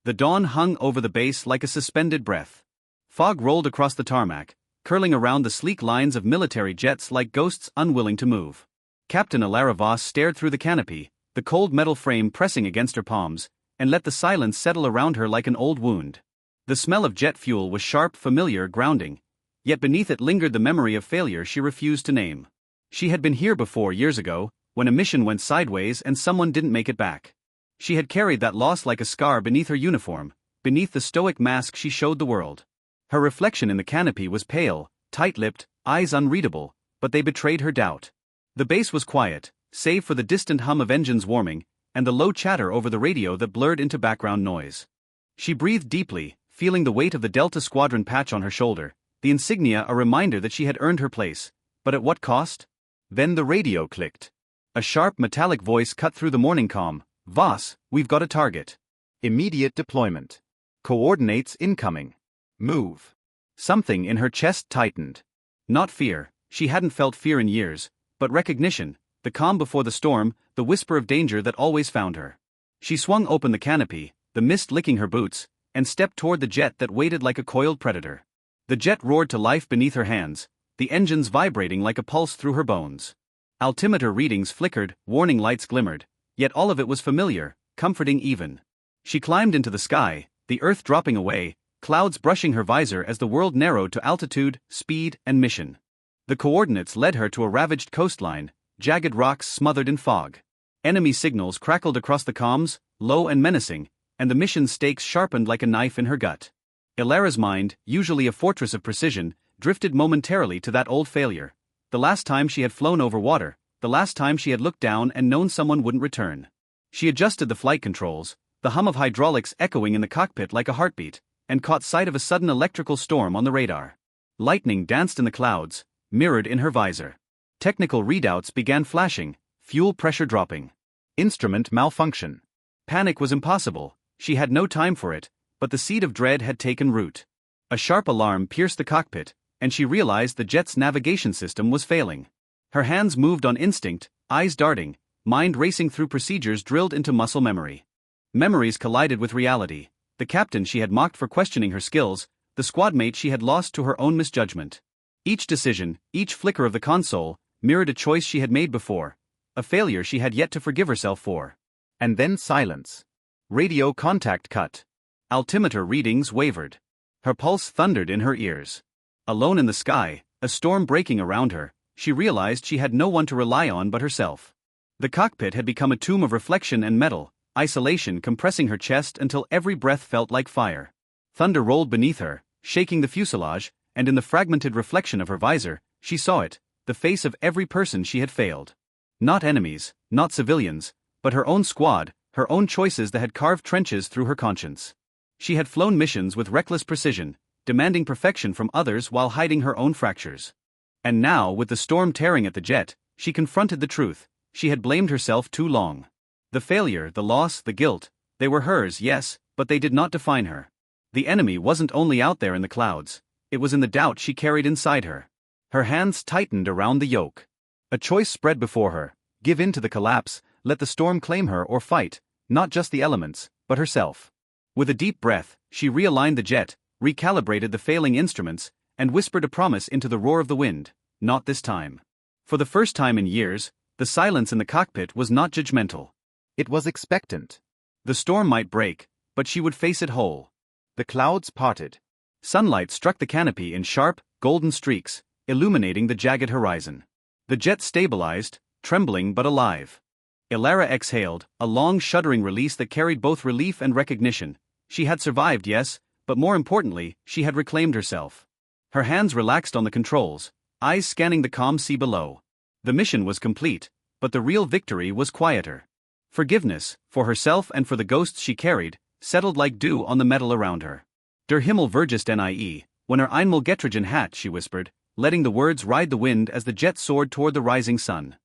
The dawn hung over the base like a suspended breath. Fog rolled across the tarmac, curling around the sleek lines of military jets like ghosts unwilling to move. Captain Alara Voss stared through the canopy, the cold metal frame pressing against her palms, and let the silence settle around her like an old wound. The smell of jet fuel was sharp, familiar, grounding, yet beneath it lingered the memory of failure she refused to name. She had been here before years ago, when a mission went sideways and someone didn't make it back. She had carried that loss like a scar beneath her uniform, beneath the stoic mask she showed the world. Her reflection in the canopy was pale, tight-lipped, eyes unreadable, but they betrayed her doubt. The base was quiet, save for the distant hum of engines warming, and the low chatter over the radio that blurred into background noise. She breathed deeply, feeling the weight of the Delta Squadron patch on her shoulder, the insignia a reminder that she had earned her place, but at what cost? Then the radio clicked. A sharp metallic voice cut through the morning calm. "Voss, we've got a target. Immediate deployment. Coordinates incoming. Move." Something in her chest tightened. Not fear, she hadn't felt fear in years, but recognition, the calm before the storm, the whisper of danger that always found her. She swung open the canopy, the mist licking her boots, and stepped toward the jet that waited like a coiled predator. The jet roared to life beneath her hands, the engines vibrating like a pulse through her bones. Altimeter readings flickered, warning lights glimmered, yet all of it was familiar, comforting even. She climbed into the sky, the earth dropping away, clouds brushing her visor as the world narrowed to altitude, speed, and mission. The coordinates led her to a ravaged coastline, jagged rocks smothered in fog. Enemy signals crackled across the comms, low and menacing, and the mission's stakes sharpened like a knife in her gut. Ilara's mind, usually a fortress of precision, drifted momentarily to that old failure. The last time she had flown over water, the last time she had looked down and known someone wouldn't return. She adjusted the flight controls, the hum of hydraulics echoing in the cockpit like a heartbeat, and caught sight of a sudden electrical storm on the radar. Lightning danced in the clouds, mirrored in her visor. Technical readouts began flashing, fuel pressure dropping. Instrument malfunction. Panic was impossible, she had no time for it, but the seed of dread had taken root. A sharp alarm pierced the cockpit, and she realized the jet's navigation system was failing. Her hands moved on instinct, eyes darting, mind racing through procedures drilled into muscle memory. Memories collided with reality, the captain she had mocked for questioning her skills, the squadmate she had lost to her own misjudgment. Each decision, each flicker of the console, mirrored a choice she had made before, a failure she had yet to forgive herself for. And then silence. Radio contact cut. Altimeter readings wavered. Her pulse thundered in her ears. Alone in the sky, a storm breaking around her, she realized she had no one to rely on but herself. The cockpit had become a tomb of reflection and metal, isolation compressing her chest until every breath felt like fire. Thunder rolled beneath her, shaking the fuselage, and in the fragmented reflection of her visor, she saw it, the face of every person she had failed. Not enemies, not civilians, but her own squad, her own choices that had carved trenches through her conscience. She had flown missions with reckless precision, demanding perfection from others while hiding her own fractures. And now, with the storm tearing at the jet, she confronted the truth. She had blamed herself too long. The failure, the loss, the guilt, they were hers, yes, but they did not define her. The enemy wasn't only out there in the clouds, it was in the doubt she carried inside her. Her hands tightened around the yoke. A choice spread before her: give in to the collapse, let the storm claim her, or fight, not just the elements, but herself. With a deep breath, she realigned the jet, recalibrated the failing instruments, and whispered a promise into the roar of the wind: not this time. For the first time in years, the silence in the cockpit was not judgmental. It was expectant. The storm might break, but she would face it whole. The clouds parted. Sunlight struck the canopy in sharp, golden streaks, illuminating the jagged horizon. The jet stabilized, trembling but alive. Ilara exhaled, a long shuddering release that carried both relief and recognition. She had survived, yes, but more importantly, she had reclaimed herself. Her hands relaxed on the controls, eyes scanning the calm sea below. The mission was complete, but the real victory was quieter. Forgiveness, for herself and for the ghosts she carried, settled like dew on the metal around her. Der Himmel vergisst nie, when er einmal getrigen hat, she whispered, letting the words ride the wind as the jet soared toward the rising sun.